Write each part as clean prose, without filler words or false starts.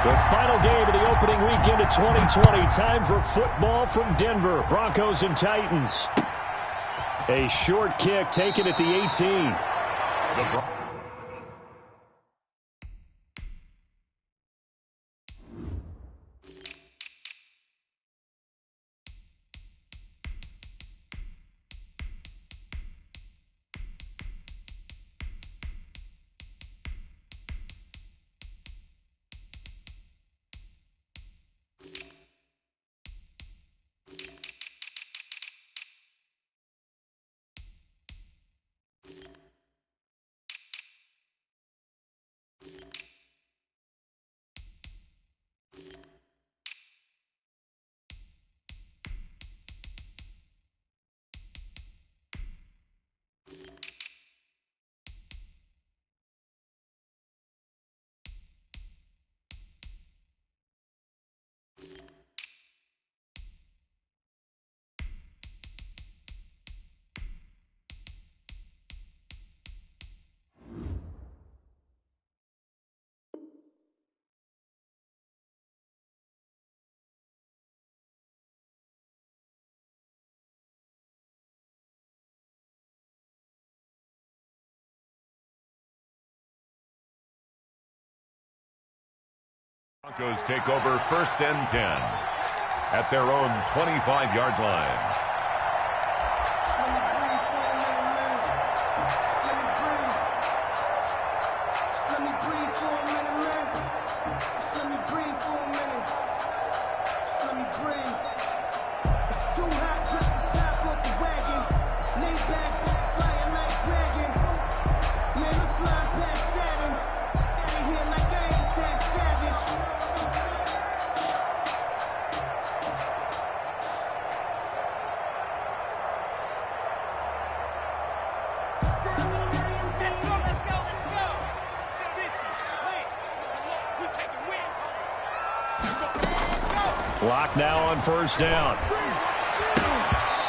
The final game of the opening weekend of 2020. Time for football from Denver. Broncos and Titans. A short kick taken at the 18. Broncos take over 1st and 10 at their own 25-yard line. Clock now on 1st down.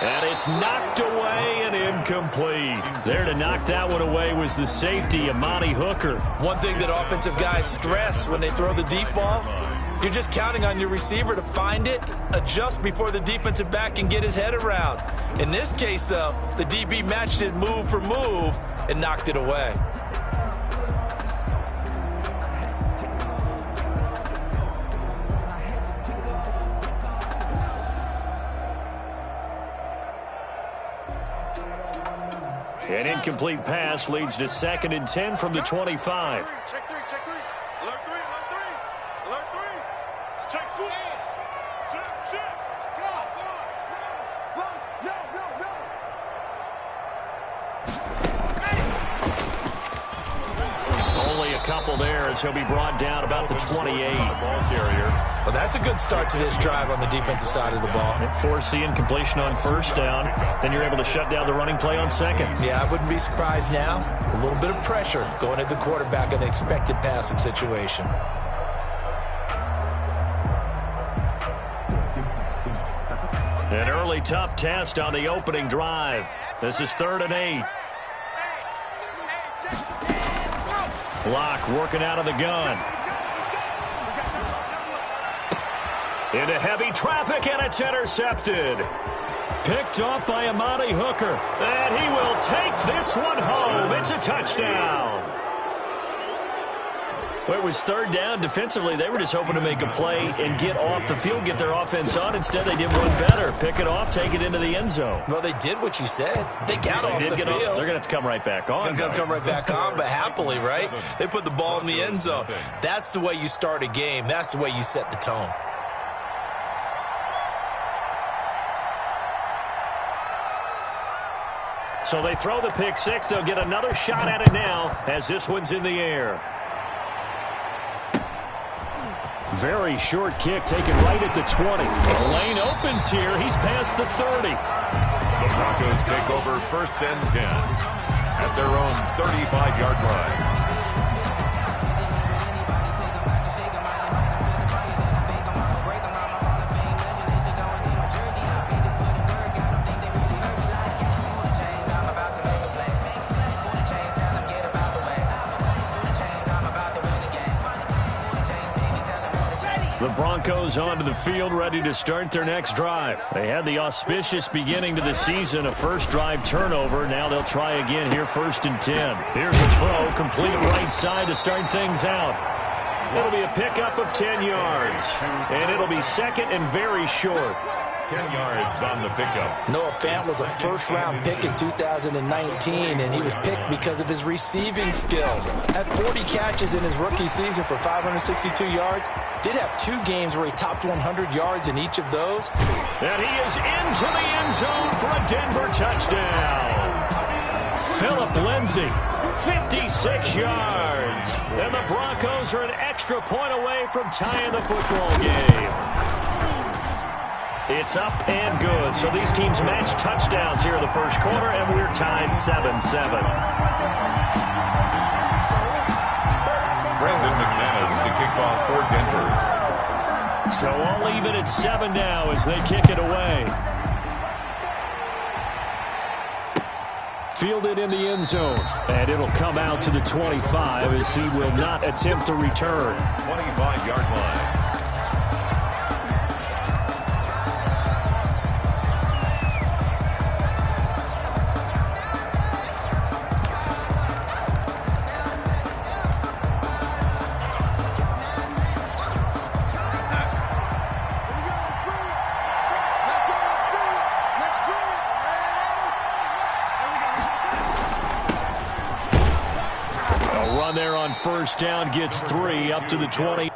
And it's knocked away and incomplete. There to knock that one away was the safety, Amani Hooker. One thing that offensive guys stress when they throw the deep ball, you're just counting on your receiver to find it, adjust before the defensive back can get his head around. In this case, though, the DB matched it move for move and knocked it away. An incomplete pass leads to 2nd and 10 from the 25. Check three. Alert three. Alert three. Check 4. Sit. Go. No. Only a couple there as he'll be brought down about the 28. Ball carrier. Well, that's a good start to this drive on the defensive side of the ball. Force the incompletion on 1st down. Then you're able to shut down the running play on 2nd. Yeah, I wouldn't be surprised now. A little bit of pressure going at the quarterback in an expected passing situation. An early tough test on the opening drive. This is 3rd and 8. Block working out of the gun. Into heavy traffic, and it's intercepted. Picked off by Amani Hooker. And he will take this one home. It's a touchdown. Well, it was 3rd down. Defensively, they were just hoping to make a play and get off the field, get their offense on. Instead, they did one better. Pick it off, take it into the end zone. Well, they did what you said. They got off the field. They're going to have to come right back on. They're going to come right back on, but happily, right? They put the ball in the end zone. That's the way you start a game. That's the way you set the tone. So they throw the pick six. They'll get another shot at it now as this one's in the air. Very short kick taken right at the 20. The lane opens here. He's past the 30. The Broncos take over 1st and 10 at their own 35-yard line. The Broncos onto the field ready to start their next drive. They had the auspicious beginning to the season, a first drive turnover. Now they'll try again here, 1st and 10. Here's a throw, complete right side to start things out. It'll be a pickup of 10 yards, and it'll be second and very short. 10 yards on the pickup. Noah Fant was a first-round pick in 2019, and he was picked because of his receiving skills. Had 40 catches in his rookie season for 562 yards. Did have 2 games where he topped 100 yards in each of those. And he is into the end zone for a Denver touchdown. Philip Lindsay, 56 yards. And the Broncos are an extra point away from tying the football game. It's up and good. So these teams match touchdowns here in the first quarter, and we're tied 7-7. Brandon McManus to kick off for Denver. So all even at 7 now as they kick it away. Fielded in the end zone, and it'll come out to the 25 as he will not attempt to return. 25-yard line. There on first down, gets 3 up to the 20.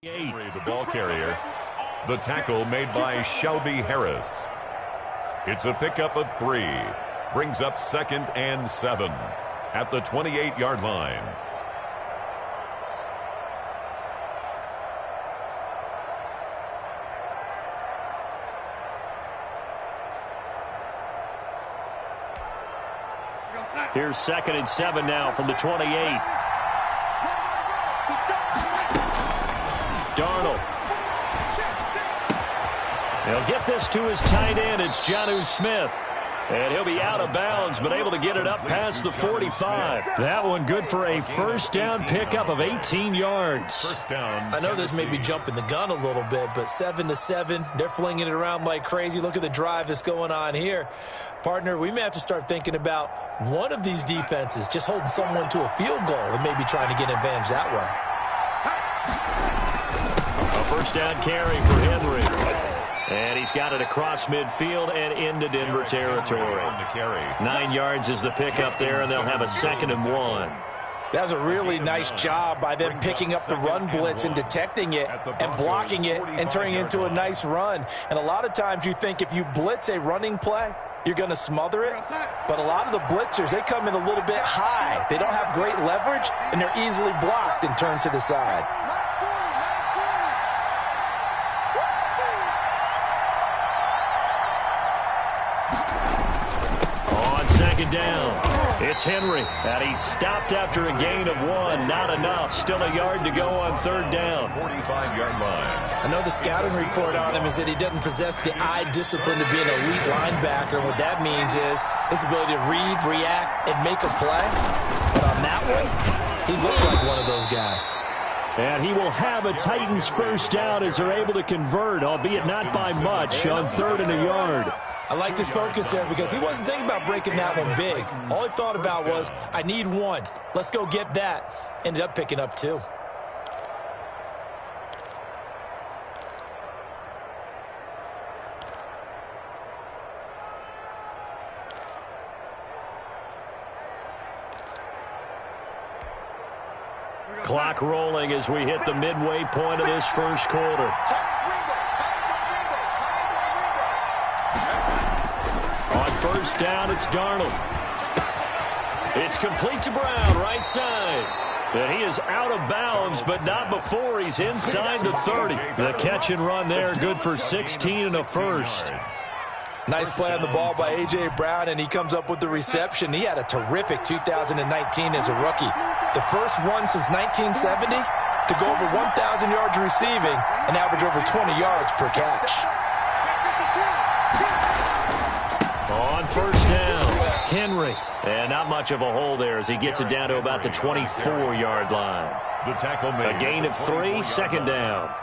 The ball carrier. The tackle made by Shelby Harris. It's a pickup of 3. Brings up 2nd and 7 at the 28-yard line. Here's 2nd and 7 now from the 28. Darnold. He'll get this to his tight end. It's Jonnu Smith. And he'll be out of bounds, but able to get it up past the 45. That one good for a first down pickup of 18 yards. First down. I know this may be jumping the gun a little bit, but 7-7, they're flinging it around like crazy. Look at the drive that's going on here. Partner, we may have to start thinking about one of these defenses just holding someone to a field goal and maybe trying to get an advantage that way. A first down carry for Henry. And he's got it across midfield and into Denver territory. 9 yards is the pickup there, and they'll have a 2nd and 1. That was a really nice job by them picking up the run blitz and detecting it and blocking it and turning it into a nice run. And a lot of times you think if you blitz a running play, you're going to smother it. But a lot of the blitzers, they come in a little bit high. They don't have great leverage, and they're easily blocked and turned to the side. Down. It's Henry, and he's stopped after a gain of 1. Not enough. Still a yard to go on 3rd down. 45-yard line. I know the scouting report on him is that he doesn't possess the eye discipline to be an elite linebacker. And what that means is his ability to read, react, and make a play. But on that one, he looked like one of those guys. And he will have a Titans first down as they're able to convert, albeit not by much, on 3rd and a yard. I liked his focus there because he wasn't thinking about breaking that one big. All he thought about was, I need 1. Let's go get that. Ended up picking up 2. Clock rolling as we hit the midway point of this first quarter. On first down, it's Darnold. It's complete to Brown, right side. And he is out of bounds, but not before he's inside the 30. The catch and run there, good for 16 and a first. Nice play on the ball by A.J. Brown, and he comes up with the reception. He had a terrific 2019 as a rookie. The first one since 1970 to go over 1,000 yards receiving and average over 20 yards per catch. On first down, Henry. And not much of a hole there as he gets it down to about the 24-yard line. The tackle made. A gain of 3, 2nd down.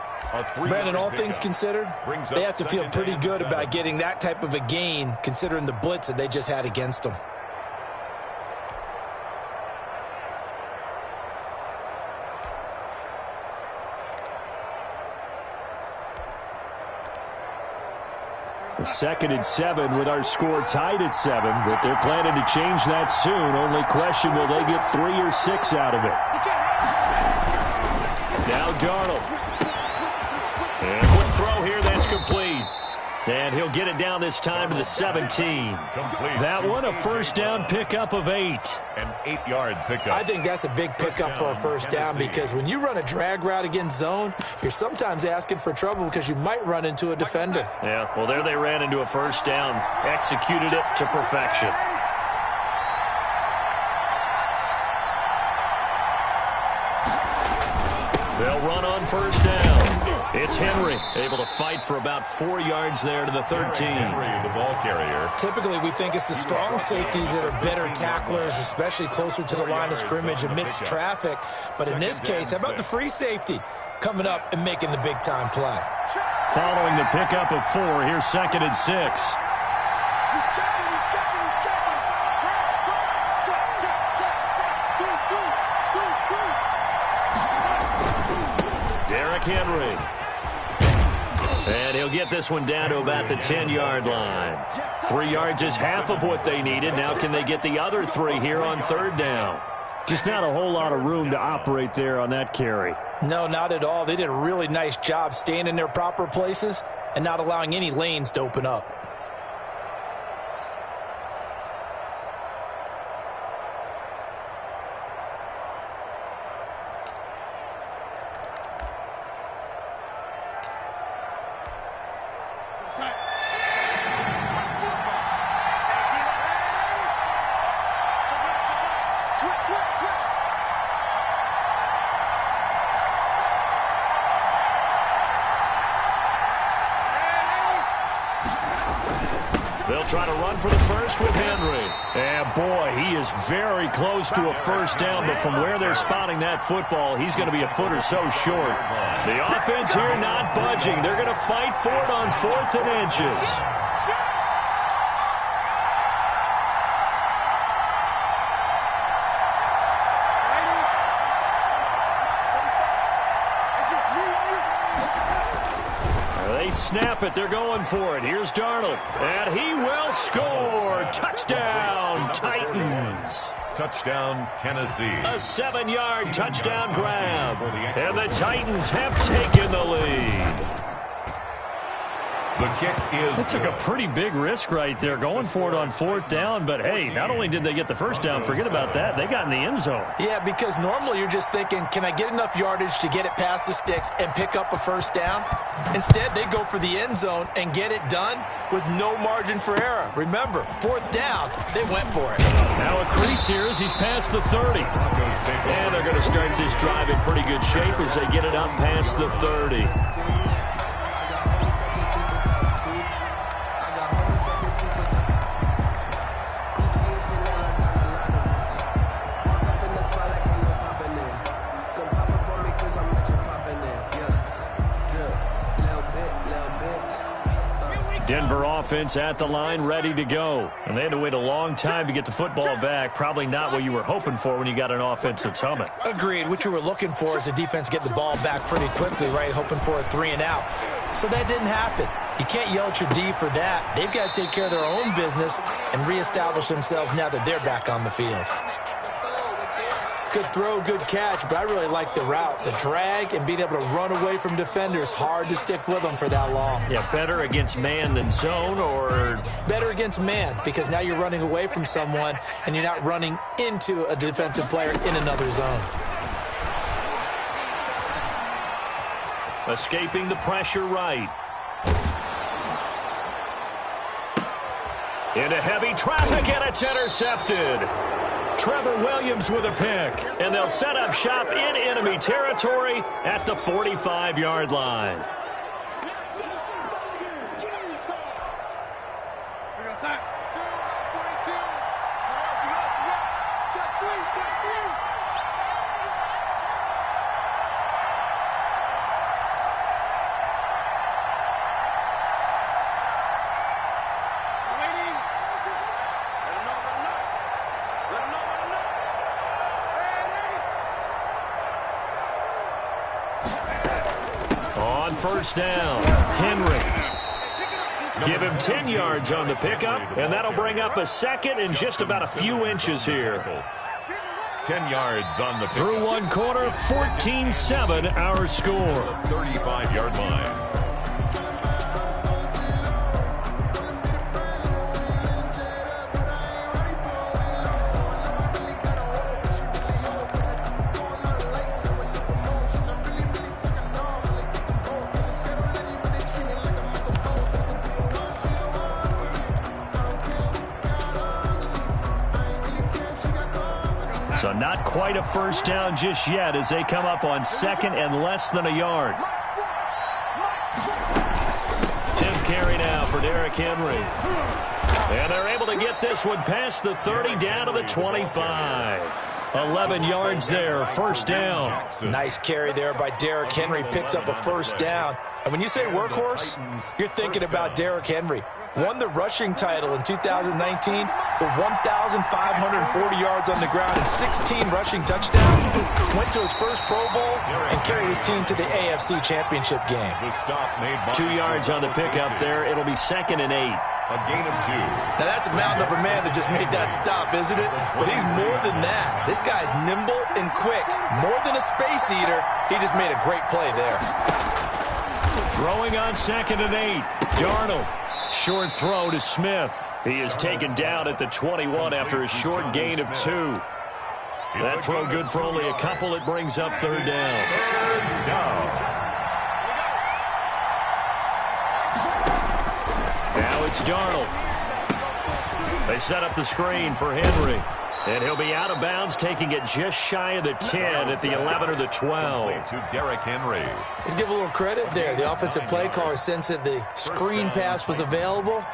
Brandon, all things considered, they have to feel pretty good about getting that type of a gain considering the blitz that they just had against them. The 2nd and 7 with our score tied at 7, but they're planning to change that soon. Only question, will they get 3 or 6 out of it? Now Darnold. And quick throw here, that's complete. And he'll get it down this time to the 17. That one a first down pickup of 8. An 8-yard pickup. I think that's a big pickup for a first down because when you run a drag route against zone, you're sometimes asking for trouble because you might run into a defender. Yeah, well, there they ran into a first down. Executed it to perfection. They'll run on first down. It's Henry, able to fight for about 4 yards there to the 13. Henry, the ball carrier. Typically, we think it's the strong safeties that are better tacklers, especially closer to the line of scrimmage amidst traffic. But in this case, how about the free safety coming up and making the big-time play? Following the pickup of 4, here's 2nd and 6. Henry. And he'll get this one down to about the 10-yard line. 3 yards is half of what they needed. Now can they get the other 3 here on 3rd down? Just not a whole lot of room to operate there on that carry. No, not at all. They did a really nice job staying in their proper places and not allowing any lanes to open up. They'll try to run for the first with Henry. And boy, he is very close to a first down, but from where they're spotting that football, he's going to be a foot or so short. The offense here not budging. They're going to fight for it on 4th and inches. Snap it. They're going for it. Here's Darnold. And he will score. Touchdown, Titans. Touchdown, Tennessee. A 7-yard touchdown grab. And the Titans have taken the lead. The kick is They took a pretty big risk right there going for it on 4th down. But, hey, not only did they get the first down, forget about that. They got in the end zone. Yeah, because normally you're just thinking, can I get enough yardage to get it past the sticks and pick up a first down? Instead, they go for the end zone and get it done with no margin for error. Remember, 4th down, they went for it. Now a crease here as he's past the 30. And they're going to start this drive in pretty good shape as they get it up past the 30. Denver offense at the line, ready to go. And they had to wait a long time to get the football back. Probably not what you were hoping for when you got an offense that's humming. Agreed. What you were looking for is the defense get the ball back pretty quickly, right? Hoping for a 3 and out. So that didn't happen. You can't yell at your D for that. They've got to take care of their own business and reestablish themselves now that they're back on the field. Good throw, good catch, but I really like the route. The drag and being able to run away from defenders, hard to stick with them for that long. Yeah, better against man than zone, or? Better against man, because now you're running away from someone and you're not running into a defensive player in another zone. Escaping the pressure right. Into heavy traffic, and it's intercepted. Trevor Williams with a pick, and they'll set up shop in enemy territory at the 45-yard line. On first down, Henry. Give him 10 yards on the pickup, and that'll bring up a second in just about a few inches here. 10 yards on the pickup. Through one quarter, 14-7 our score. 35-yard line. So not quite a first down just yet as they come up on second and less than a yard. 10th carry now for Derrick Henry. And they're able to get this one past the 30 down to the 25. 11 yards there, first down. Nice carry there by Derrick Henry. Picks up a first down. And when you say workhorse, you're thinking about Derrick Henry. Won the rushing title in 2019 with 1,540 yards on the ground and 16 rushing touchdowns. Went to his first Pro Bowl and carried his team to the AFC Championship game. 2 yards on the pickup there. It'll be 2nd and 8. A gain of 2. Now, that's a mountain of a man that just made that stop, isn't it? But he's more than that. This guy's nimble and quick. More than a space eater, he just made a great play there. Throwing on 2nd and 8. Darnold. Short throw to Smith. He is taken down at the 21 after a short gain of 2. That throw good for only a couple. It brings up 3rd down. Third down. Now it's Darnold. They set up the screen for Henry. And he'll be out of bounds, taking it just shy of the 10 at the 11 or the 12. To Derrick Henry. Let's give a little credit there. The offensive play caller sensed that the screen pass was available.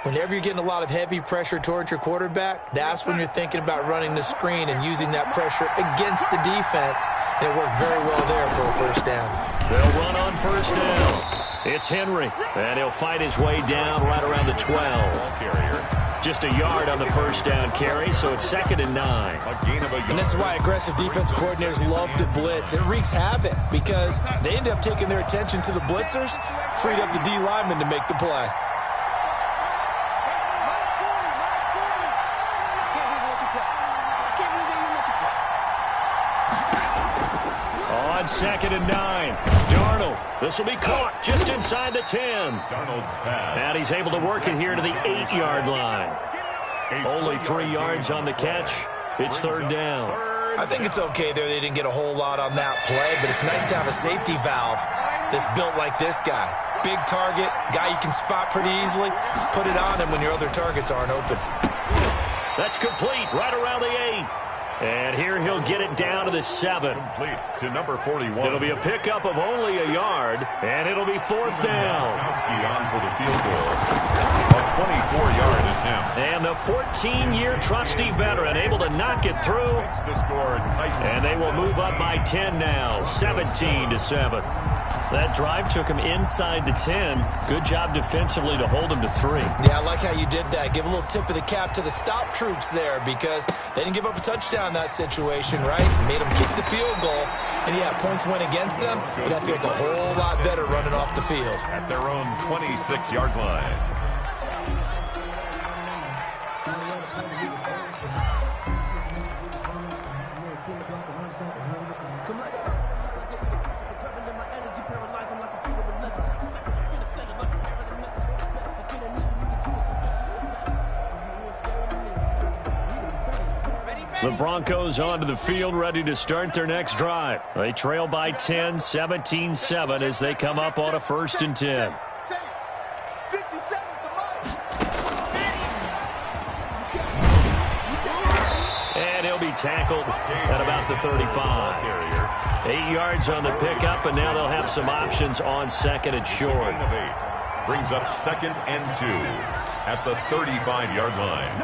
Whenever you're getting a lot of heavy pressure towards your quarterback, that's when you're thinking about running the screen and using that pressure against the defense. And it worked very well there for a 1st down. They'll run on 1st down. It's Henry, and he'll fight his way down right around the 12. Just a yard on the 1st down carry, so it's 2nd and 9. A gain of a yard. And this is why aggressive defensive coordinators love to blitz. It wreaks havoc because they end up taking their attention to the blitzers, freed up the D lineman to make the play. On 2nd and 9, Darnold. This will be caught just inside the 10. Darnold's pass. And he's able to work it here to the 8-yard line. Only 3 yards on the catch. It's 3rd down. I think it's okay there. They didn't get a whole lot on that play, but it's nice to have a safety valve that's built like this guy. Big target, guy you can spot pretty easily. Put it on him when your other targets aren't open. That's complete right around the 8. And here he'll get it down to the 7. Complete to number 41. It'll be a pickup of only a yard, and it'll be 4th down. On for the field goal. A 24-yard attempt. And the 14-year trusty veteran able to knock it through. The score And they will move up by 10 now, 17-7. That drive took him inside the 10. Good job defensively to hold him to 3. Yeah, I like how you did that. Give a little tip of the cap to the stop troops there because they didn't give up a touchdown in that situation, right? Made them kick the field goal. And, yeah, points went against them, but that feels a whole lot better running off the field. At their own 26-yard line. The Broncos onto the field, ready to start their next drive. They trail by 10, 17-7 as they come up on a 1st and 10. And he'll be tackled at about the 35. 8 yards on the pickup, and now they'll have some options on 2nd and short. Brings up 2nd and 2 at the 35-yard line.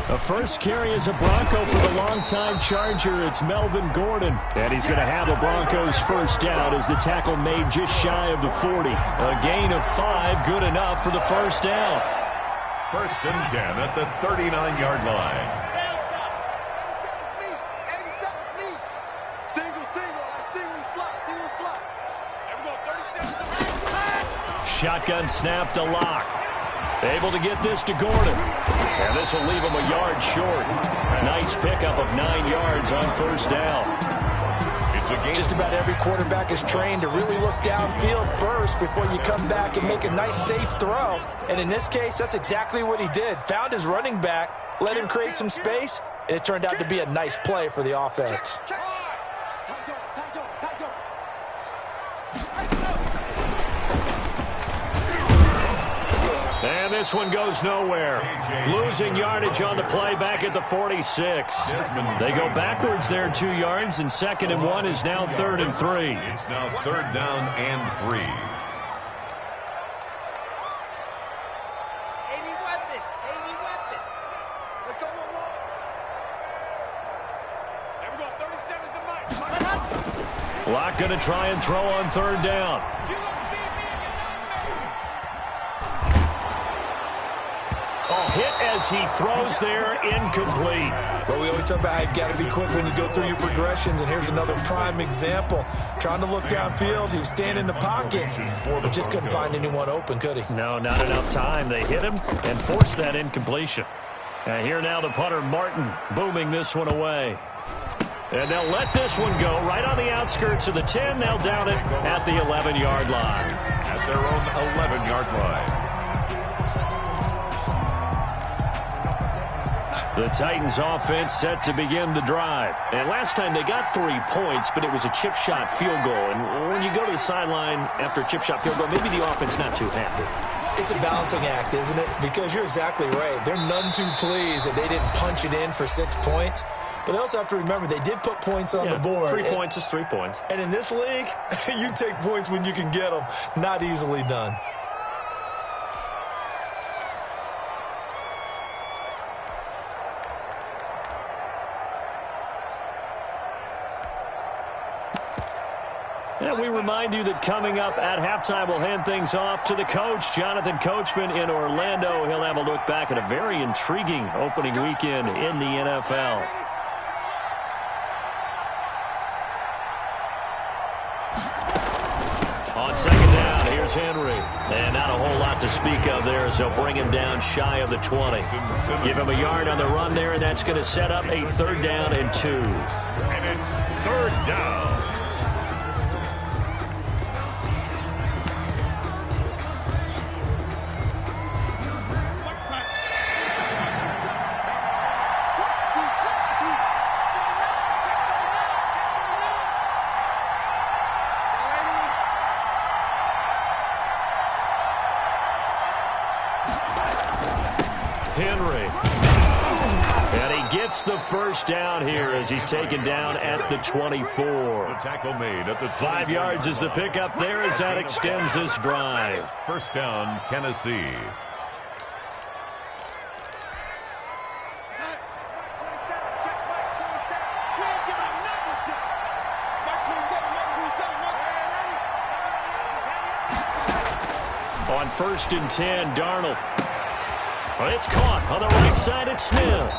The first carry is a Bronco for the longtime Charger. It's Melvin Gordon. And he's going to have the Broncos 1st down as the tackle made just shy of the 40. A gain of 5, good enough for the 1st down. 1st and 10 at the 39-yard line. Shotgun snap to Locke. Able to get this to Gordon. And this will leave him a yard short. Nice pickup of 9 yards on 1st down. It's a game. Just about every quarterback is trained to really look downfield first before you come back and make a nice, safe throw. And in this case, that's exactly what he did. Found his running back, let him create some space, and it turned out to be a nice play for the offense. And this one goes nowhere. Losing yardage on the play back at the 46. They go backwards there 2 yards, and 2nd and 1 is now 3rd and 3. It's now 3rd down and 3. Let's go one more. There we go. 37 is the mic. Locke going to try and throw on 3rd down. Oh, hit as he throws there, incomplete. Well, we always talk about how you've got to be quick when you go through your progressions, and here's another prime example. Trying to look downfield, he was standing in the pocket, but just couldn't find anyone open, could he? No, not enough time. They hit him and forced that incompletion. And here now the punter, Martin, booming this one away. And they'll let this one go right on the outskirts of the 10. They'll down it at the 11-yard line. At their own 11-yard line. The Titans offense set to begin the drive. And last time they got 3 points, but it was a chip shot field goal. And when you go to the sideline after a chip shot field goal, maybe the offense not too happy. It's a balancing act, isn't it? Because you're exactly right. They're none too pleased that they didn't punch it in for 6 points. But they also have to remember they did put points on the board. 3 points is 3 points. And in this league, you take points when you can get them. Not easily done. And we remind you that coming up at halftime, we'll hand things off to the coach, Jonathan Coachman in Orlando. He'll have a look back at a very intriguing opening weekend in the NFL. On second down, here's Henry. And not a whole lot to speak of there as they'll bring him down shy of the 20. Give him a yard on the run there, and that's going to set up a 3rd down and 2. And it's 3rd down. Henry. And he gets the 1st down here as he's taken down at the 24. The tackle made at the 5 yards is the pickup there as that extends this drive. 1st down, Tennessee. On 1st and 10, Darnold. Well, it's caught on the right side at Smith.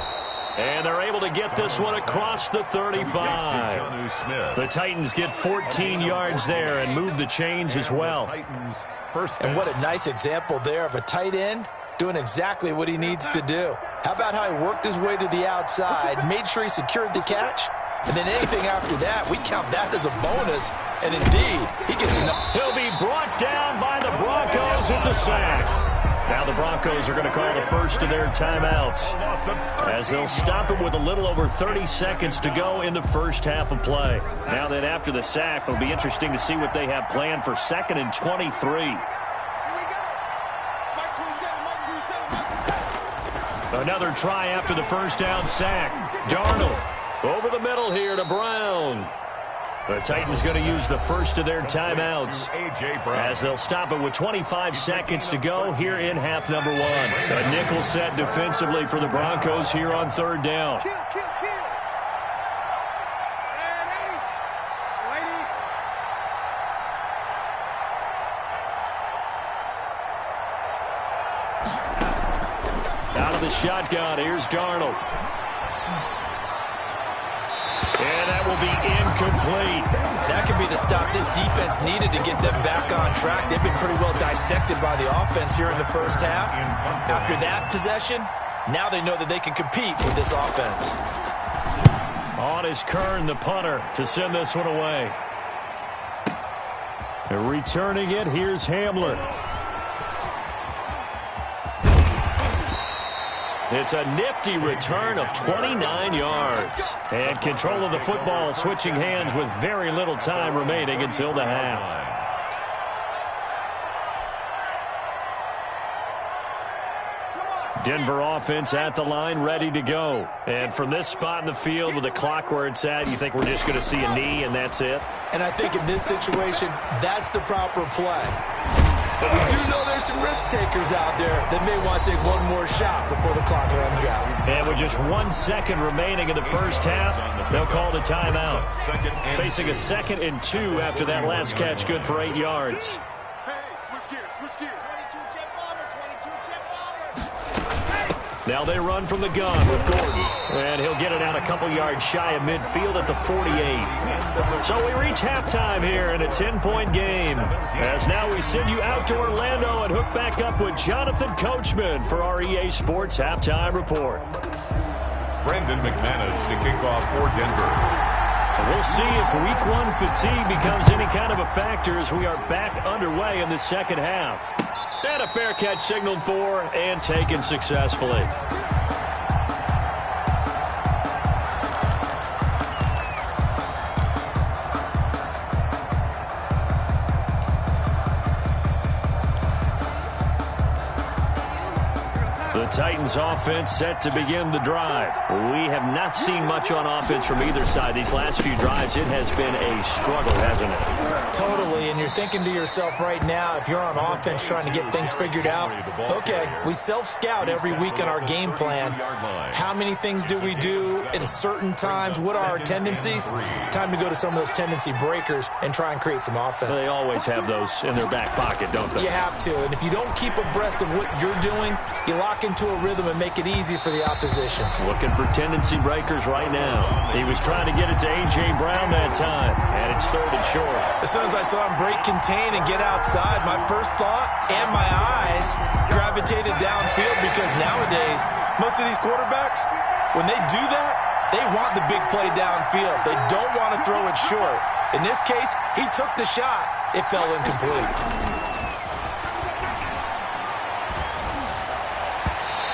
And they're able to get this one across the 35. The Titans get 14 yards there and move the chains as well. And what a nice example there of a tight end doing exactly what he needs to do. How about how he worked his way to the outside, made sure he secured the catch, and then anything after that, we count that as a bonus. And indeed, he gets enough. He'll be brought down by the Broncos. It's a sack. Now the Broncos are going to call the first of their timeouts as they'll stop him with a little over 30 seconds to go in the first half of play. Now that after the sack, it'll be interesting to see what they have planned for 2nd and 23. Another try after the 1st down sack. Darnold over the middle here to Brown. The Titans going to use the first of their timeouts as they'll stop it with 25 seconds to go here in half number 1. A nickel set defensively for the Broncos here on 3rd down. Out of the shotgun, here's Darnold. And that will be incomplete. That could be the stop this defense needed to get them back on track. They've been pretty well dissected by the offense here in the first half. After that possession, now they know that they can compete with this offense. On is Kern, the punter, to send this one away. Returning it, here's Hamler. It's a nifty return of 29 yards. And control of the football switching hands with very little time remaining until the half. Denver offense at the line, ready to go. And from this spot in the field with the clock where it's at, you think we're just going to see a knee and that's it? And I think in this situation, that's the proper play. But we do know there's some risk takers out there that may want to take one more shot before the clock runs out. And with just 1 second remaining in the first half, they'll call the timeout. Facing a 2nd and 2 after that last catch, good for 8 yards. Hey, switch gears, switch gears. 22 jet bomber, 22 jet bomber. Hey! Now they run from the gun with Gordon. And he'll get it out a couple yards shy of midfield at the 48. So we reach halftime here in a 10-point game. As now we send you out to Orlando and hook back up with Jonathan Coachman for our EA Sports Halftime Report. Brandon McManus to kick off for Denver. We'll see if Week 1 fatigue becomes any kind of a factor as we are back underway in the second half. And a fair catch signaled for and taken successfully. The Titans offense set to begin the drive. We have not seen much on offense from either side. These last few drives, it has been a struggle, hasn't it? Totally, and you're thinking to yourself right now, if you're on offense trying to get things figured out, okay, we self-scout every week in our game plan. How many things do we do at certain times? What are our tendencies? Time to go to some of those tendency breakers and try and create some offense. They always have those in their back pocket, don't they? You have to, and if you don't keep abreast of what you're doing, you lock into a rhythm and make it easy for the opposition. Looking for tendency breakers right now. He was trying to get it to A.J. Brown that time, and it's third and short. As soon as I saw him break contain and get outside, my first thought and my eyes gravitated downfield because nowadays, most of these quarterbacks, when they do that, they want the big play downfield. They don't want to throw it short. In this case, he took the shot. It fell incomplete.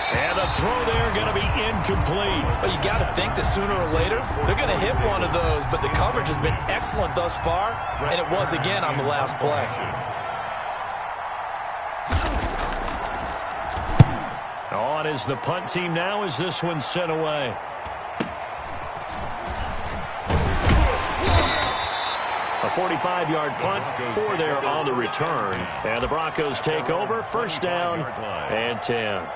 And the throw there going to be incomplete. But you got to think that sooner or later, they're going to hit one of those. But the coverage has been excellent thus far, and it was again on the last play. On is the punt team now as this one's sent away. A 45-yard punt, 4 there on the return. And the Broncos take over, first down and 10.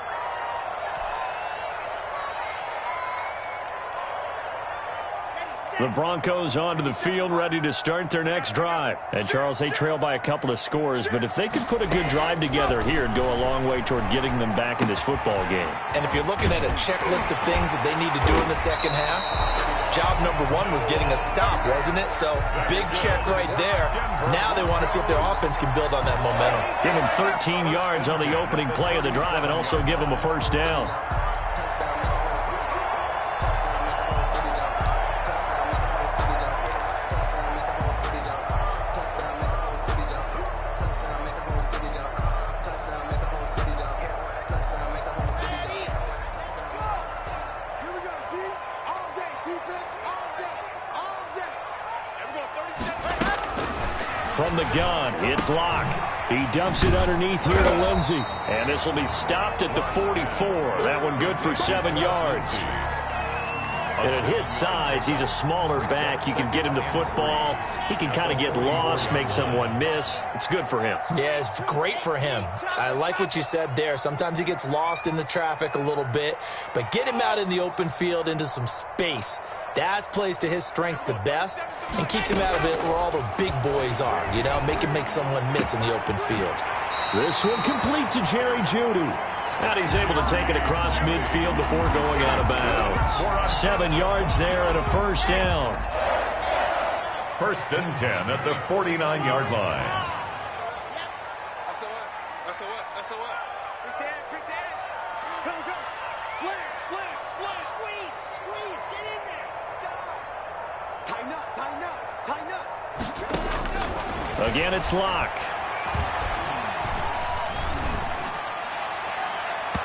The Broncos onto the field, ready to start their next drive. And, Charles, they trail by a couple of scores, but if they could put a good drive together here, it'd go a long way toward getting them back in this football game. And if you're looking at a checklist of things that they need to do in the second half, job number 1 was getting a stop, wasn't it? So, big check right there. Now they want to see if their offense can build on that momentum. Give them 13 yards on the opening play of the drive and also give them a first down. From the gun, it's Locke. He dumps it underneath here to Lindsey. And this will be stopped at the 44. That one good for 7 yards. And at his size, he's a smaller back. You can get him to football. He can kind of get lost, make someone miss. It's good for him. Yeah, it's great for him. I like what you said there. Sometimes he gets lost in the traffic a little bit. But get him out in the open field into some space. That plays to his strengths the best and keeps him out of it where all the big boys are. You know, make someone miss in the open field. This one complete to Jerry Jeudy. And he's able to take it across midfield before going out of bounds. 7 yards there and a first down. First and 10 at the 49-yard line. Again, it's Locke.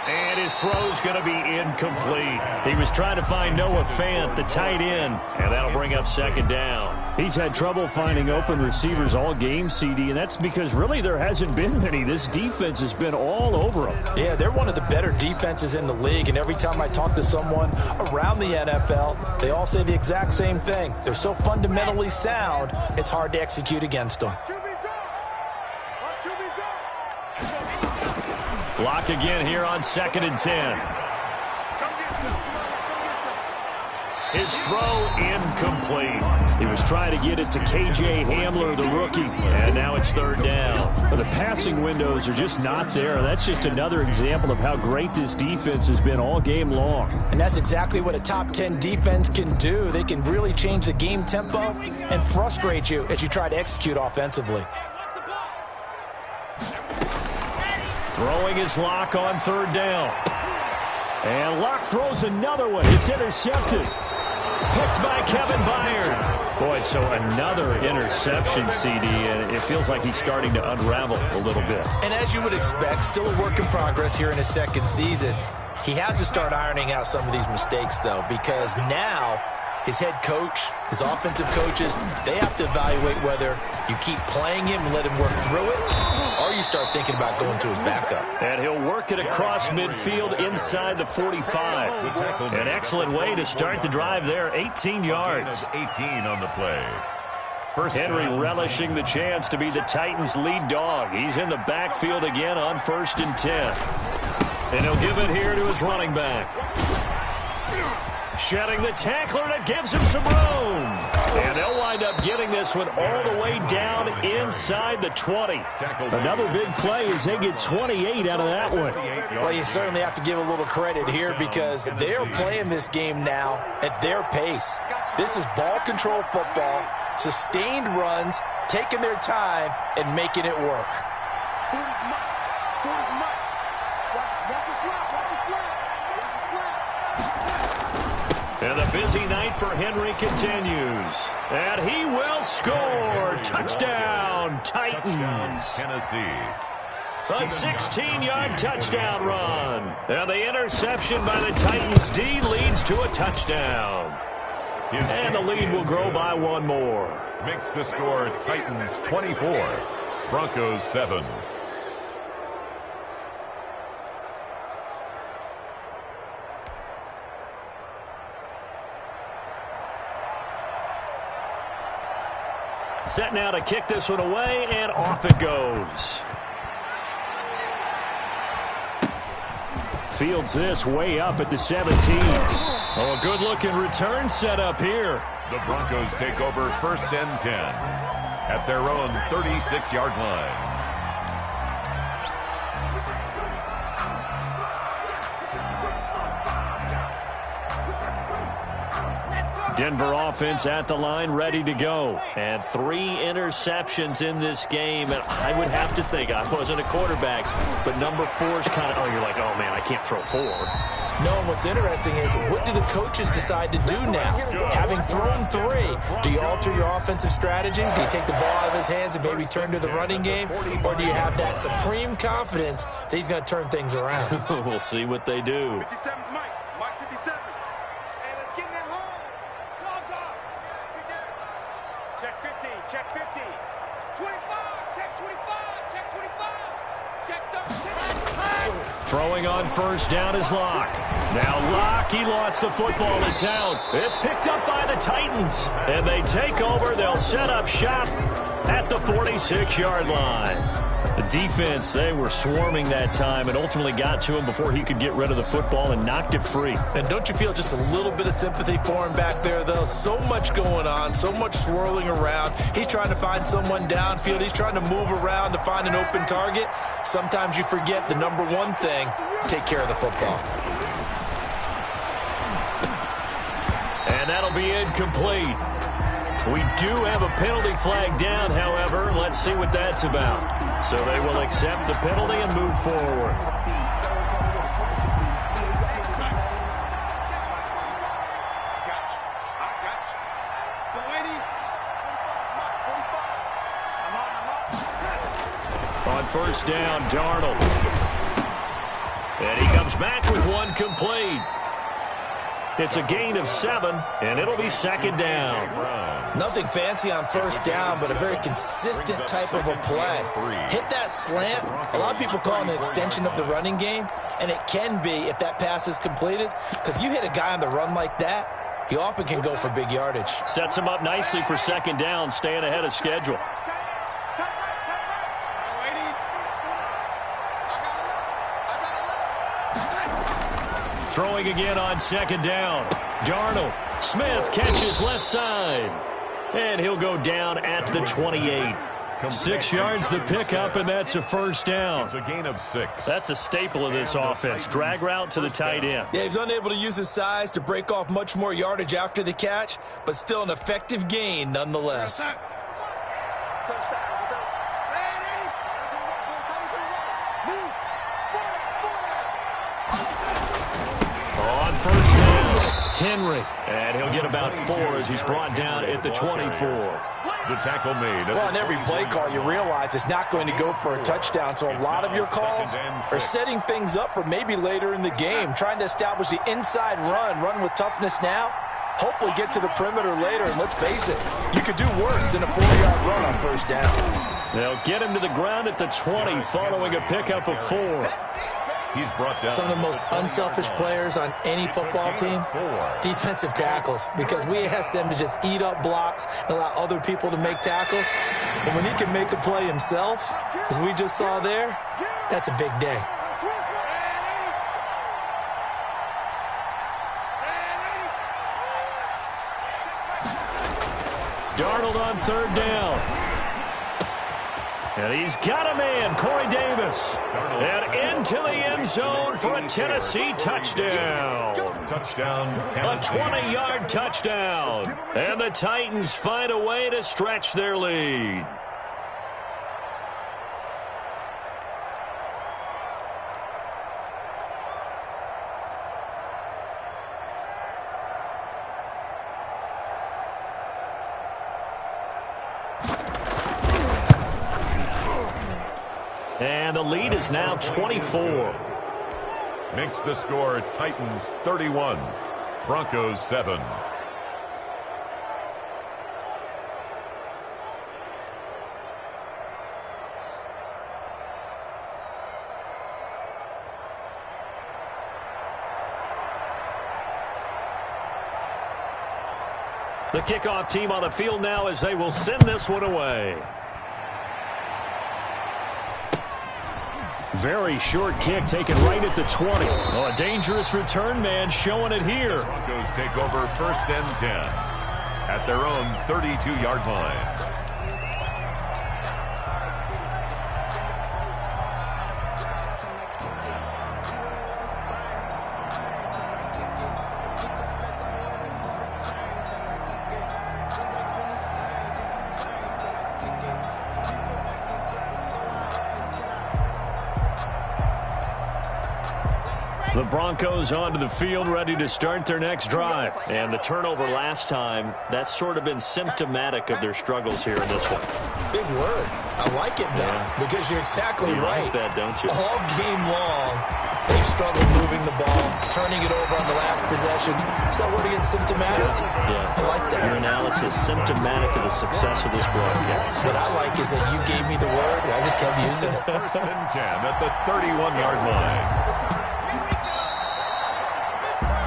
And his throw's going to be incomplete. He was trying to find Noah Fant, the tight end, and that'll bring up second down. He's had trouble finding open receivers all game, CD, and that's because really there hasn't been many. This defense has been all over them. Yeah, they're one of the better defenses in the league, and every time I talk to someone around the NFL, they all say the exact same thing. They're so fundamentally sound, it's hard to execute against them. Lock again here on 2nd and 10. His throw incomplete. He was trying to get it to K.J. Hamler, the rookie, and now it's third down. But the passing windows are just not there. That's just another example of how great this defense has been all game long. And that's exactly what a top 10 defense can do. They can really change the game tempo and frustrate you as you try to execute offensively. Throwing his Lock on third down. And Lock throws another one. It's intercepted. Picked by Kevin Byard. Boy, so another interception, CD, and it feels like he's starting to unravel a little bit. And as you would expect, still a work in progress here in his second season. He has to start ironing out some of these mistakes, though, because now his head coach, his offensive coaches, they have to evaluate whether you keep playing him and let him work through it, or you start thinking about going to his backup. And he'll work it across midfield inside the 45. An excellent way to start the drive there, 18 yards. 18 on the play. Henry relishing the chance to be the Titans' lead dog. He's in the backfield again on 1st and 10. And he'll give it here to his running back. Shedding the tackler, and it gives him some room. And they'll wind up getting this one all the way down inside the 20. Another big play as they get 28 out of that one. Well, you certainly have to give a little credit here because they're playing this game now at their pace. This is ball control football, sustained runs, taking their time, and making it work. And the busy night for Henry continues. And he will score. Touchdown, Titans. Tennessee. A 16-yard touchdown run. And the interception by the Titans D leads to a touchdown. And the lead will grow by one more. Makes the score Titans 24, Broncos 7. Set now to kick this one away, and off it goes. Fields this way up at the 17. Oh, a good-looking return set up here. The Broncos take over 1st and 10 at their own 36-yard line. Denver offense at the line, ready to go. And 3 interceptions in this game. And I would have to think, I wasn't a quarterback, but number 4 is kind of, oh, you're like, oh, man, I can't throw 4. No, and what's interesting is, what do the coaches decide to do now? Having thrown 3, do you alter your offensive strategy? Do you take the ball out of his hands and maybe turn to the running game? Or do you have that supreme confidence that he's going to turn things around? We'll see what they do. 57's Mike. Mike 57. Hey, let's get that home. Check 50. Check 50. 25. Check 25. Check 25. Check 30. Throwing on 1st down is Lock. Now Lock, he lost the football. It's out. It's picked up by the Titans. And they take over. They'll set up shop at the 46-yard line. The defense, they were swarming that time and ultimately got to him before he could get rid of the football and knocked it free. And don't you feel just a little bit of sympathy for him back there, though? So much going on, so much swirling around. He's trying to find someone downfield. He's trying to move around to find an open target. Sometimes you forget the number one thing, take care of the football. And that'll be incomplete. We do have a penalty flag down, however. Let's see what that's about. So they will accept the penalty and move forward. On 1st down, Darnold. And he comes back with one complete. It's a gain of 7, and it'll be 2nd down. Nothing fancy on 1st down, but a very consistent type of a play. Hit that slant. A lot of people call it an extension of the running game, and it can be if that pass is completed, because you hit a guy on the run like that, he often can go for big yardage. Sets him up nicely for 2nd down, staying ahead of schedule. Throwing again on 2nd down. Darnold Smith catches left side. And he'll go down at the 28. 6 yards the pickup, and that's a first down. It's a gain of 6. That's a staple of this offense. Drag route to the tight end. Yeah, he's unable to use his size to break off much more yardage after the catch, but still an effective gain nonetheless. On first down, Henry. And he'll get about 4 as he's brought down at the 24. The tackle made. Well, on every play call, you realize it's not going to go for a touchdown, so a lot of your calls are setting things up for maybe later in the game, trying to establish the inside run with toughness now, hopefully get to the perimeter later, and let's face it, you could do worse than a 4-yard run on first down. They'll get him to the ground at the 20 following a pickup of 4. He's brought down. Some of the most unselfish players on any football team, defensive tackles, because we ask them to just eat up blocks and allow other people to make tackles. But when he can make a play himself, as we just saw there, that's a big day. Darnold on third down. And he's got a man, Corey Davis. And into the end zone for a Tennessee touchdown. Touchdown, Tennessee. A 20-yard touchdown. And the Titans find a way to stretch their lead. And the lead is now 24. Makes the score Titans 31, Broncos 7. The kickoff team on the field now as they will send this one away. Very short kick taken right at the 20. Oh, a dangerous return man showing it here. Broncos take over first and 10 at their own 32-yard line. The Broncos onto the field, ready to start their next drive. And the turnover last time, that's sort of been symptomatic of their struggles here in this one. Big word. I like it, though, because you're exactly right. You like that, don't you? All game long, they've struggled moving the ball, turning it over on the last possession. Is that word again, symptomatic? Yeah. I like that. Your analysis, symptomatic of the success of this broadcast. What I like is that you gave me the word, and I just kept using it. First and 10 at the 31-yard line.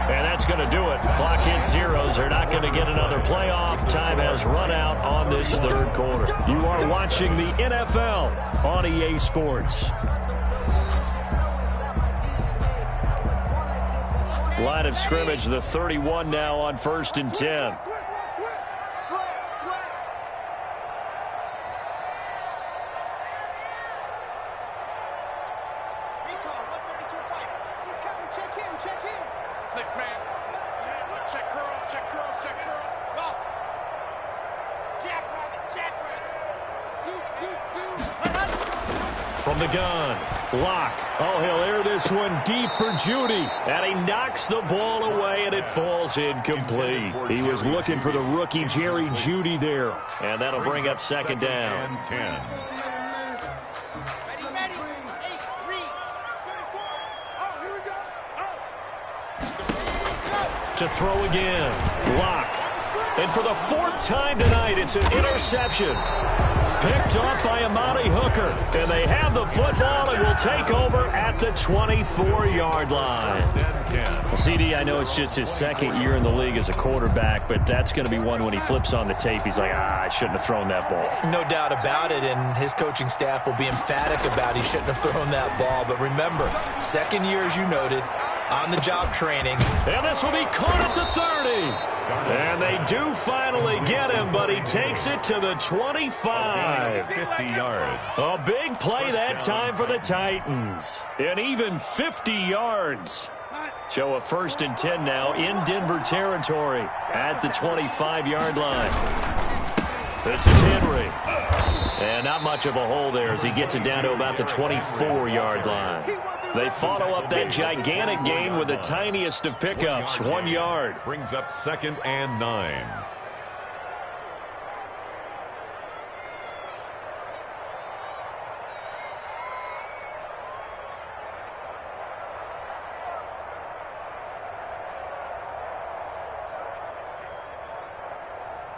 And that's going to do it. Clock hits zeros. They're not going to get another playoff. Time has run out on this third quarter. You are watching the NFL on EA Sports. Line of scrimmage, the 31 now on first and 10. From the gun, Locke. Oh, he'll air this one deep for Judy. And he knocks the ball away, and it falls incomplete. He was looking for the rookie Jerry Judy there. And that'll bring up second down. And 10. To throw again, Locke. And for the fourth time tonight, it's an interception. Picked up by Amani Hooker. And they have the football and will take over at the 24-yard line. CD, I know it's just his second year in the league as a quarterback, but that's going to be one when he flips on the tape. He's like, I shouldn't have thrown that ball. No doubt about it, and his coaching staff will be emphatic about he shouldn't have thrown that ball. But remember, second year, as you noted, On-the-job training. And this will be caught at the 30. And they do finally get him, but he takes it to the 25. 50 yards. A big play that time for the Titans. And even 50 yards. So a 1st and 10 now in Denver territory at the 25-yard line. This is Henry. And not much of a hole there as he gets it down to about the 24-yard line. They follow up that gigantic gain with the tiniest of pickups, 1 yard. Brings up 2nd and 9.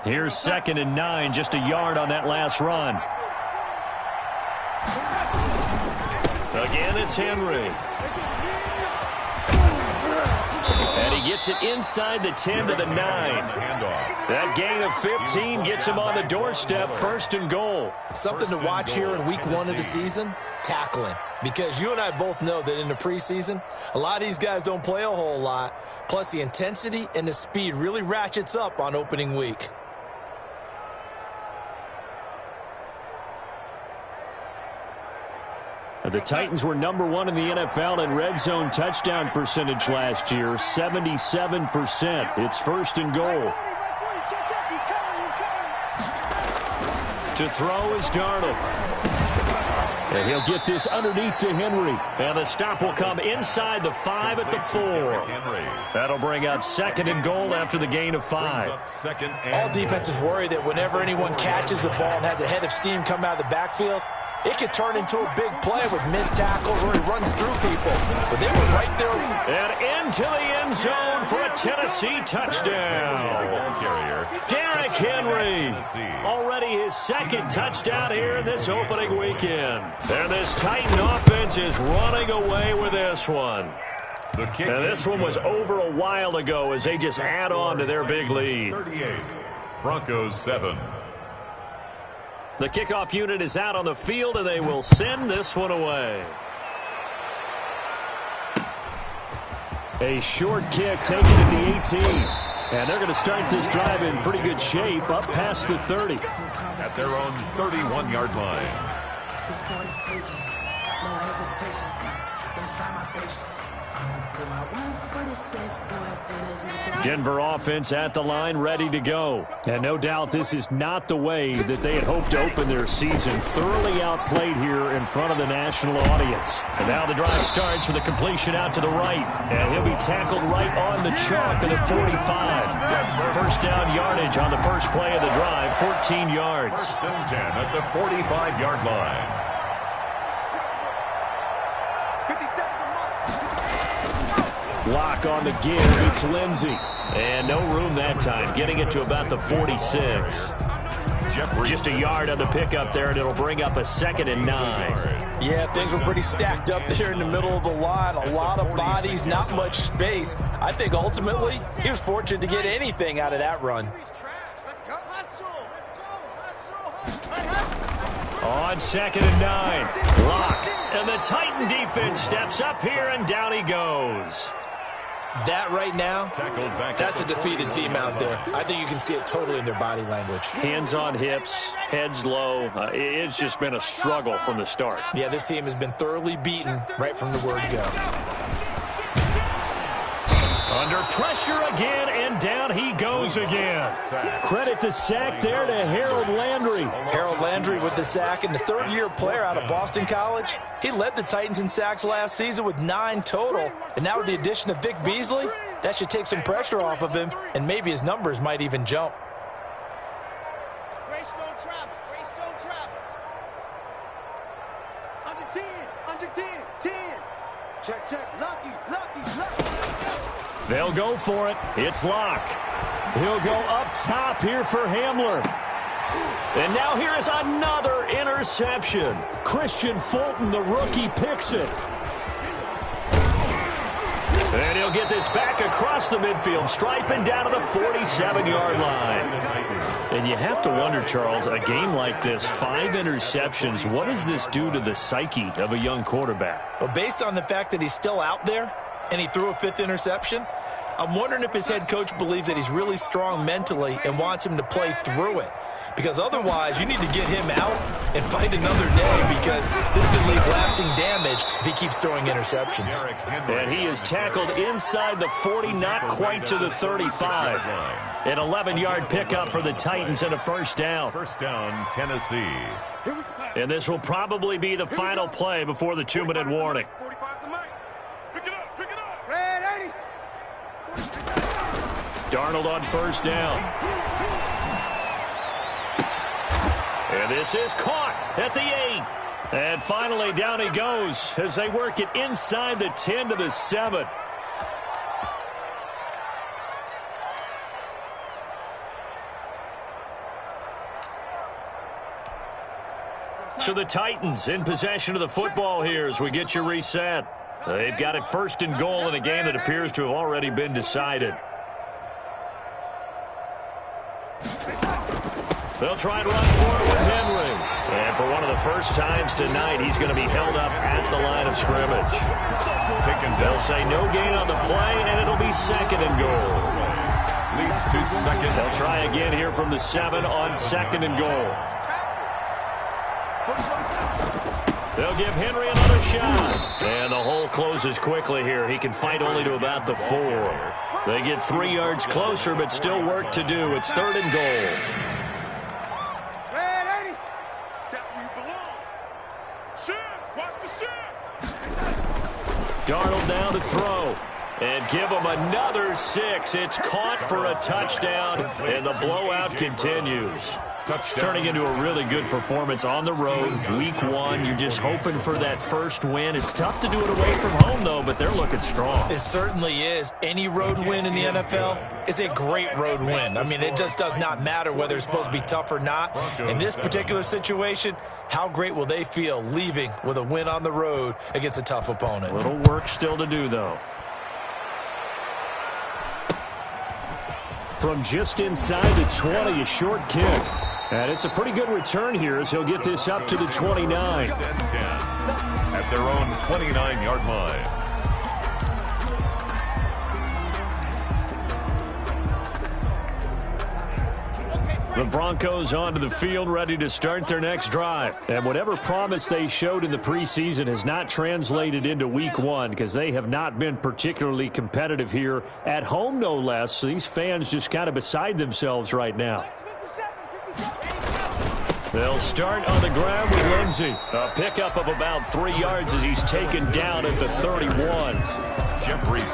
Here's 2nd and 9, just a yard on that last run. Again, it's Henry. And he gets it inside the 10 to the 9. That gain of 15 gets him on the doorstep, 1st and goal. Something to watch here in week 1 of the season, tackling. Because you and I both know that in the preseason, a lot of these guys don't play a whole lot. Plus, the intensity and the speed really ratchets up on opening week. The Titans were number 1 in the NFL in red zone touchdown percentage last year, 77%. It's 1st and goal. To throw is Darnold. And he'll get this underneath to Henry. And the stop will come inside the 5 at the 4. That'll bring up 2nd and goal after the gain of 5. All defenses worry that whenever anyone catches the ball and has a head of steam come out of the backfield, it could turn into a big play with missed tackles or he runs through people. But they were right there. And into the end zone for a Tennessee touchdown. Derrick Henry. Already his 2nd touchdown here in this opening weekend. And this Titan offense is running away with this one. And this one was over a while ago as they just add on to their big lead. 38. Broncos 7. The kickoff unit is out on the field, and they will send this one away. A short kick taken at the 18. And they're going to start this drive in pretty good shape up past the 30. At their own 31-yard line. Denver offense at the line, ready to go. And no doubt this is not the way that they had hoped to open their season. Thoroughly outplayed here in front of the national audience. And now the drive starts with a completion out to the right. And he'll be tackled right on the chalk of the 45. First down yardage on the first play of the drive, 14 yards. 1st and 10 at the 45-yard line. Lock on the give. It's Lindsey. And no room that time. Getting it to about the 46. Just a yard on the pickup there, and it'll bring up a 2nd and 9. Yeah, things were pretty stacked up there in the middle of the line. A lot of bodies, not much space. I think ultimately he was fortunate to get anything out of that run. On 2nd and 9. Lock. And the Titan defense steps up here, and down he goes. That right now, that's a defeated team out there. I think you can see it totally in their body language. Hands on hips, heads low. It's just been a struggle from the start. Yeah, this team has been thoroughly beaten right from the word go. Under pressure again, and down he goes again. Credit the sack there to Harold Landry. Harold Landry with the sack, and the third-year player out of Boston College. He led the Titans in sacks last season with 9 total. And now with the addition of Vic Beasley, that should take some pressure off of him, and maybe his numbers might even jump. Grace don't travel. Grace don't travel. Under 10. Under 10. 10. Check, check. Lucky. Lucky. Lucky. They'll go for it. It's Locke. He'll go up top here for Hamler. And now here is another interception. Christian Fulton, the rookie, picks it. And he'll get this back across the midfield, striping down to the 47-yard line. And you have to wonder, Charles, a game like this, 5 interceptions, what does this do to the psyche of a young quarterback? Well, based on the fact that he's still out there, and he threw a 5th interception. I'm wondering if his head coach believes that he's really strong mentally and wants him to play through it. Because otherwise, you need to get him out and fight another day, because this could leave lasting damage if he keeps throwing interceptions. And he is tackled inside the 40, not quite to the 35. An 11-yard pickup for the Titans and a first down. First down, Tennessee. And this will probably be the final play before the 2-minute warning. Darnold on first down. And this is caught at the 8. And finally down he goes as they work it inside the 10 to the 7. So the Titans in possession of the football here as we get you reset. They've got it 1st and goal in a game that appears to have already been decided. They'll try and run for it with Henry. And for one of the first times tonight, he's going to be held up at the line of scrimmage. They'll say no gain on the play, and it'll be 2nd and goal. Leads to 2nd. They'll try again here from the 7 on 2nd and goal. They'll give Henry another shot. And the hole closes quickly here. He can fight only to about the 4. They get 3 yards closer, but still work to do. It's 3rd and goal. Darnold down to throw. And give him another 6. It's caught for a touchdown, and the blowout continues. Turning into a really good performance on the road. Week 1, you're just hoping for that first win. It's tough to do it away from home, though, but they're looking strong. It certainly is. Any road win in the NFL is a great road win. I mean, it just does not matter whether it's supposed to be tough or not. In this particular situation, how great will they feel leaving with a win on the road against a tough opponent? A little work still to do, though. From just inside the 20, a short kick. And it's a pretty good return here as he'll get this up to the 29. At their own 29-yard line. The Broncos onto the field, ready to start their next drive. And whatever promise they showed in the preseason has not translated into week 1 because they have not been particularly competitive here at home, no less. So these fans just kind of beside themselves right now. They'll start on the ground with Lindsey. A pickup of about 3 yards as he's taken down at the 31. I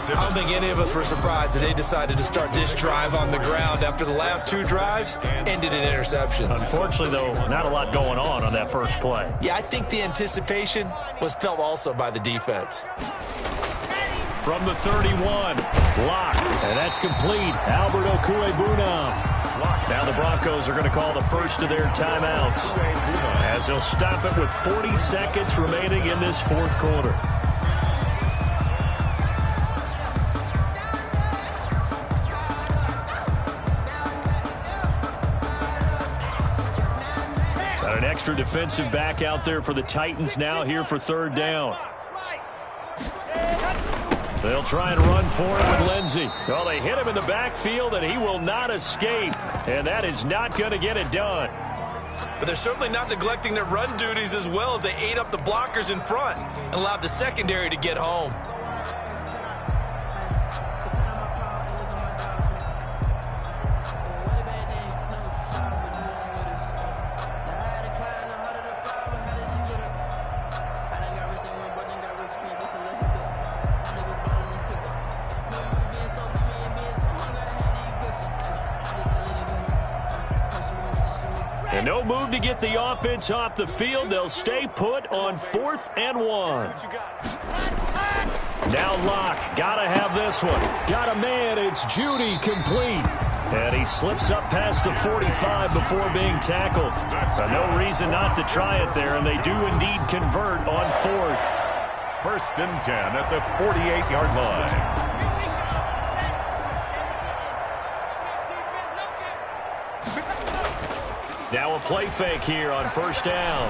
don't think any of us were surprised that they decided to start this drive on the ground after the last 2 drives ended in interceptions. Unfortunately, though, not a lot going on that first play. Yeah, I think the anticipation was felt also by the defense. From the 31, block, and that's complete. Albert Okwuegbunam. Now the Broncos are going to call the first of their timeouts as they'll stop it with 40 seconds remaining in this 4th quarter. Got an extra defensive back out there for the Titans now here for 3rd down. They'll try and run for it with Lindsey. Well, they hit him in the backfield, and he will not escape. And that is not going to get it done. But they're certainly not neglecting their run duties as well as they ate up the blockers in front and allowed the secondary to get home. And no move to get the offense off the field. They'll stay put on 4th and 1. Now Locke. Gotta have this one. Got a man. It's Judy complete. And he slips up past the 45 before being tackled. So no reason not to try it there, and they do indeed convert on 4th. 1st and 10 at the 48-yard line. Now a play fake here on 1st down.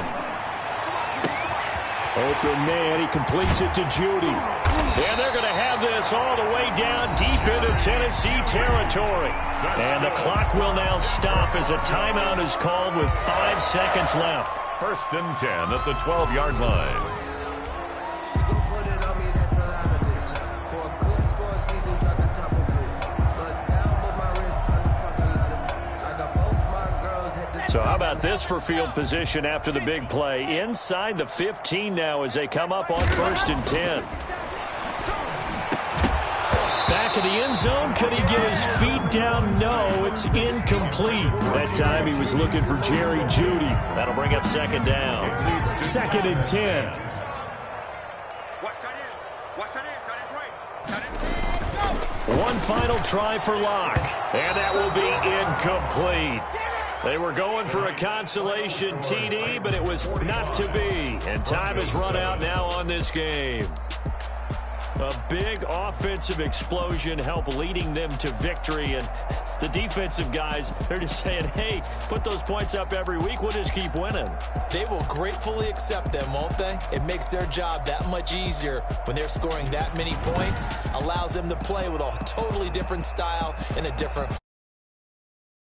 Open man, he completes it to Judy. And they're going to have this all the way down deep into Tennessee territory. And the clock will now stop as a timeout is called with 5 seconds left. 1st and 10 at the 12-yard line. So how about this for field position after the big play? Inside the 15 now as they come up on 1st and 10. Back in the end zone. Could he get his feet down? No, it's incomplete. That time he was looking for Jerry Jeudy. That'll bring up 2nd down. 2nd and 10. One final try for Locke. And that will be incomplete. They were going for a consolation TD, but it was not to be. And time has run out now on this game. A big offensive explosion helped leading them to victory. And the defensive guys, they're just saying, hey, put those points up every week. We'll just keep winning. They will gratefully accept them, won't they? It makes their job that much easier when they're scoring that many points. Allows them to play with a totally different style and a different